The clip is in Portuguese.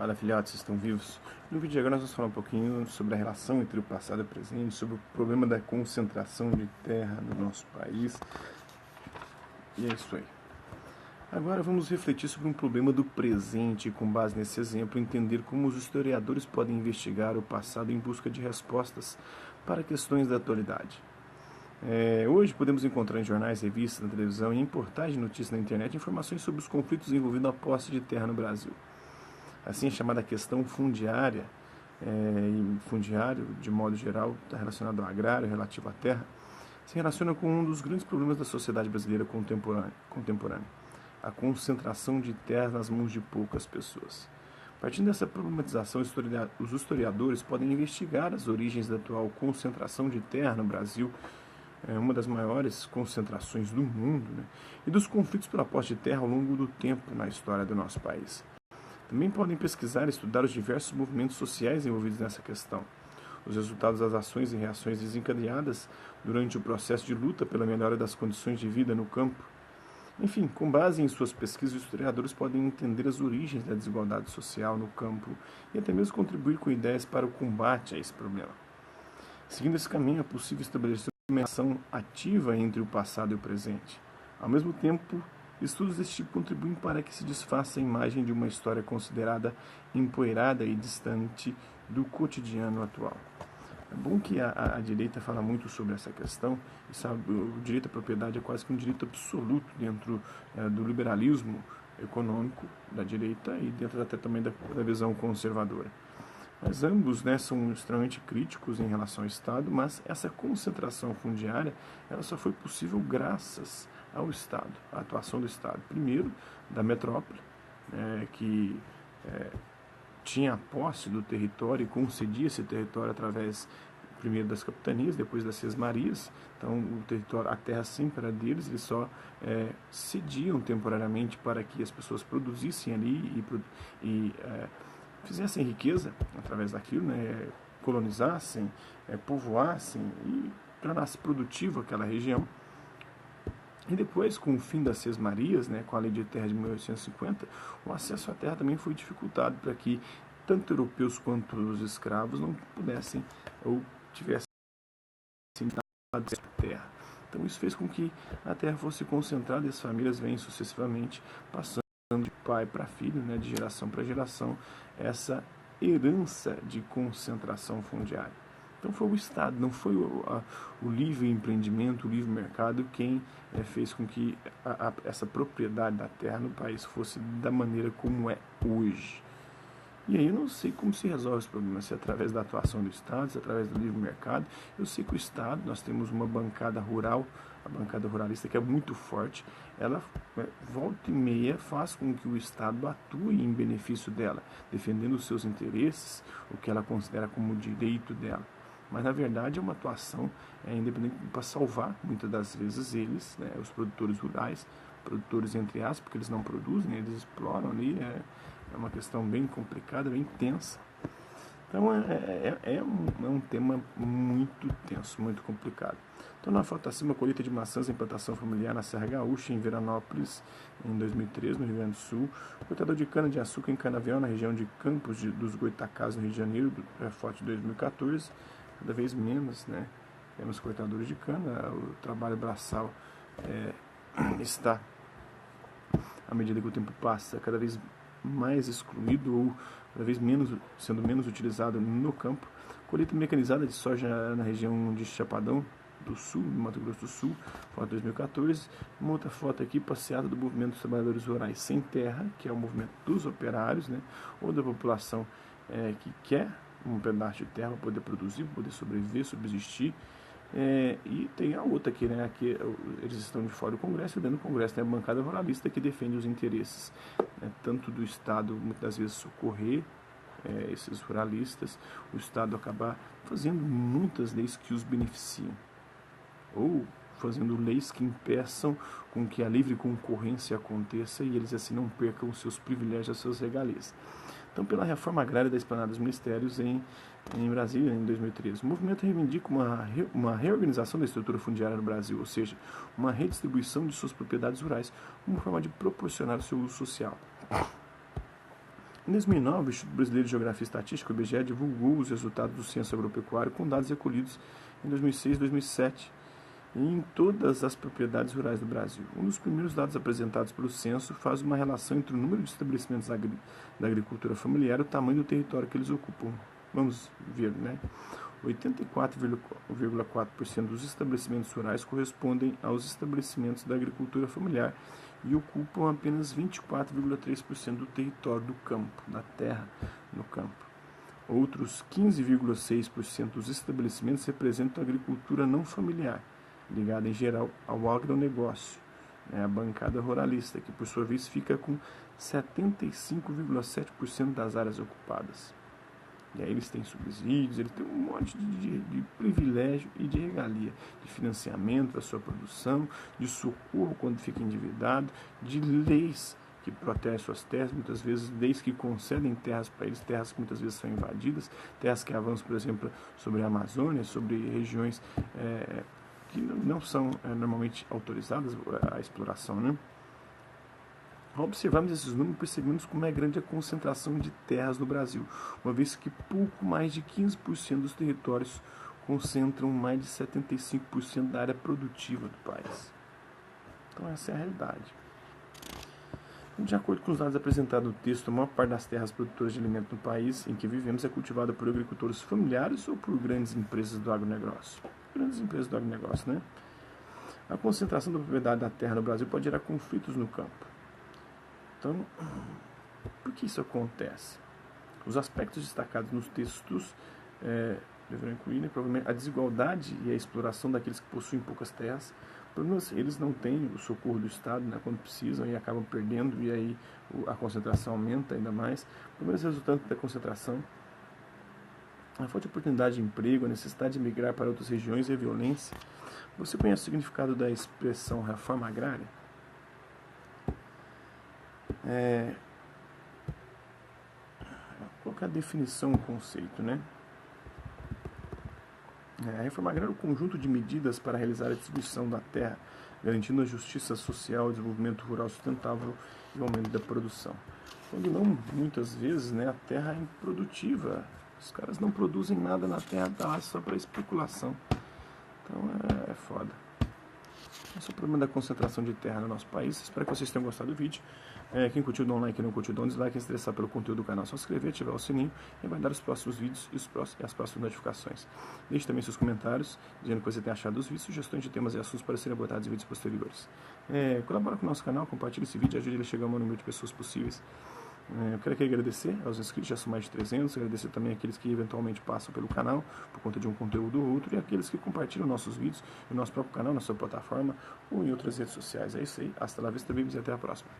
Fala, filhotes, estão vivos? No vídeo de agora nós vamos falar um pouquinho sobre a relação entre o passado e o presente, sobre o problema da concentração de terra no nosso país. E é isso aí. Agora vamos refletir sobre um problema do presente e, com base nesse exemplo, entender como os historiadores podem investigar o passado em busca de respostas para questões da atualidade. Hoje podemos encontrar em jornais, revistas, na televisão e em portais de notícias na internet informações sobre os conflitos envolvendo a posse de terra no Brasil. Assim, a chamada questão fundiária, e fundiário, de modo geral, está relacionado ao agrário, relativo à terra, se relaciona com um dos grandes problemas da sociedade brasileira contemporânea, a concentração de terras nas mãos de poucas pessoas. Partindo dessa problematização, os historiadores podem investigar as origens da atual concentração de terra no Brasil, uma das maiores concentrações do mundo, né, e dos conflitos pela posse de terra ao longo do tempo na história do nosso país. Também podem pesquisar e estudar os diversos movimentos sociais envolvidos nessa questão, os resultados das ações e reações desencadeadas durante o processo de luta pela melhora das condições de vida no campo. Enfim, com base em suas pesquisas, os historiadores podem entender as origens da desigualdade social no campo e até mesmo contribuir com ideias para o combate a esse problema. Seguindo esse caminho, é possível estabelecer uma relação ativa entre o passado e o presente. Ao mesmo tempo, estudos desse tipo contribuem para que se desfaça a imagem de uma história considerada empoeirada e distante do cotidiano atual. É bom que a direita fala muito sobre essa questão, e sabe, o direito à propriedade é quase que um direito absoluto dentro do liberalismo econômico da direita e dentro até também da visão conservadora. Mas ambos, né, são extremamente críticos em relação ao Estado, mas essa concentração fundiária ela só foi possível graças ao Estado, à atuação do Estado. Primeiro, da metrópole, que tinha a posse do território e concedia esse território através, primeiro, das capitanias, depois das sesmarias. Então, o território, a terra sempre era deles, eles só cediam temporariamente para que as pessoas produzissem ali e fizessem riqueza através daquilo, né, colonizassem, povoassem e tornasse produtivo aquela região. E depois, com o fim das sesmarias, né, com a Lei de Terra de 1850, o acesso à terra também foi dificultado para que tanto europeus quanto os escravos não pudessem ou tivessem acesso à terra. Então isso fez com que a terra fosse concentrada e as famílias vêm sucessivamente passando de pai para filho, né, de geração para geração, essa herança de concentração fundiária. Então foi o Estado, não foi o livre empreendimento, o livre mercado quem fez com que essa propriedade da terra no país fosse da maneira como é hoje. E aí eu não sei como se resolve esse problema, se é através da atuação do Estado, se é através do livre mercado. Eu sei que o Estado, nós temos uma bancada rural, a bancada ruralista que é muito forte, ela volta e meia faz com que o Estado atue em benefício dela, defendendo os seus interesses, o que ela considera como direito dela. Mas na verdade é uma atuação independente para salvar, muitas das vezes, eles, né, os produtores rurais, produtores entre aspas, porque eles não produzem, eles exploram ali, é uma questão bem complicada, bem tensa. Então é um tema muito tenso, muito complicado. Então na foto acima, colheita de maçãs em plantação familiar na Serra Gaúcha, em Veranópolis, em 2013, no Rio Grande do Sul. Cortador de cana-de-açúcar em Canavial, na região de Campos dos Goitacás, no Rio de Janeiro, foto de 2014. Cada vez menos, né, temos cortadores de cana, o trabalho braçal está, à medida que o tempo passa, cada vez mais excluído ou cada vez sendo menos utilizado no campo. Colheita mecanizada de soja na região de Chapadão do Sul, no Mato Grosso do Sul, foto 2014. Uma outra foto aqui, passeada do movimento dos trabalhadores rurais sem terra, que é o movimento dos operários, né, ou da população que quer um pedaço de terra para poder produzir, para poder sobreviver, subsistir. E tem a outra aqui, né? Aqui eles estão de fora do Congresso, e dentro do Congresso tem a bancada ruralista que defende os interesses, tanto do Estado, muitas das vezes, socorrer esses ruralistas, o Estado acabar fazendo muitas leis que os beneficiam, ou fazendo leis que impeçam com que a livre concorrência aconteça e eles assim não percam os seus privilégios, as suas regalias. Então, pela reforma agrária da Esplanada dos Ministérios em Brasília, em 2013, o movimento reivindica uma reorganização da estrutura fundiária no Brasil, ou seja, uma redistribuição de suas propriedades rurais, como forma de proporcionar o seu uso social. Em 2009, o Instituto Brasileiro de Geografia e Estatística, o IBGE, divulgou os resultados do censo agropecuário com dados recolhidos em 2006 e 2007 em todas as propriedades rurais do Brasil. Um dos primeiros dados apresentados pelo censo faz uma relação entre o número de estabelecimentos da agricultura familiar e o tamanho do território que eles ocupam. Vamos ver, né? 84,4% dos estabelecimentos rurais correspondem aos estabelecimentos da agricultura familiar e ocupam apenas 24,3% do território do campo, da terra no campo. Outros 15,6% dos estabelecimentos representam a agricultura não familiar, ligada em geral ao agronegócio, a bancada ruralista, que por sua vez fica com 75,7% das áreas ocupadas. E aí eles têm subsídios, eles têm um monte de privilégio e de regalia, de financiamento da sua produção, de socorro quando fica endividado, de leis que protegem suas terras, muitas vezes leis que concedem terras para eles, terras que muitas vezes são invadidas, terras que avançam, por exemplo, sobre a Amazônia, sobre regiões que não são normalmente autorizadas à exploração, né? Ao observarmos esses números, percebemos como é grande a concentração de terras no Brasil, uma vez que pouco mais de 15% dos territórios concentram mais de 75% da área produtiva do país. Então essa é a realidade. De acordo com os dados apresentados no texto, a maior parte das terras produtoras de alimento no país em que vivemos é cultivada por agricultores familiares ou por grandes empresas do agronegócio. Grandes empresas do agronegócio, né? A concentração da propriedade da terra no Brasil pode gerar conflitos no campo. Então, por que isso acontece? Os aspectos destacados nos textos deverão incluir, né, provavelmente, a desigualdade e a exploração daqueles que possuem poucas terras. Eles não têm o socorro do Estado, né, quando precisam e acabam perdendo, e aí a concentração aumenta ainda mais. Primeiros resultantes da concentração: a falta de oportunidade de emprego, a necessidade de migrar para outras regiões e a violência. Você conhece o significado da expressão reforma agrária? Qual que é a definição, o conceito, né? A reforma agrária é o conjunto de medidas para realizar a distribuição da terra, garantindo a justiça social, o desenvolvimento rural sustentável e o aumento da produção. Quando não, muitas vezes, né, a terra é improdutiva. Os caras não produzem nada na terra, tá lá só para especulação. Então é foda. Esse é o problema da concentração de terra no nosso país. Espero que vocês tenham gostado do vídeo. Quem curtiu, dá um like, quem não curtiu, dá um dislike. Quem se interessar pelo conteúdo do canal, é só se inscrever, ativar o sininho e aguardar os próximos vídeos e as próximas notificações. Deixe também seus comentários, dizendo o que você tem achado dos vídeos, sugestões de temas e assuntos para serem abordados em vídeos posteriores. Colabora com o nosso canal, compartilhe esse vídeo e ajude ele a chegar ao maior número de pessoas possíveis. Eu quero aqui agradecer aos inscritos, já são mais de 300, agradecer também àqueles que eventualmente passam pelo canal por conta de um conteúdo ou outro, e àqueles que compartilham nossos vídeos no nosso próprio canal, na sua plataforma ou em outras redes sociais. É isso aí, hasta lá vista, babies, e até a próxima.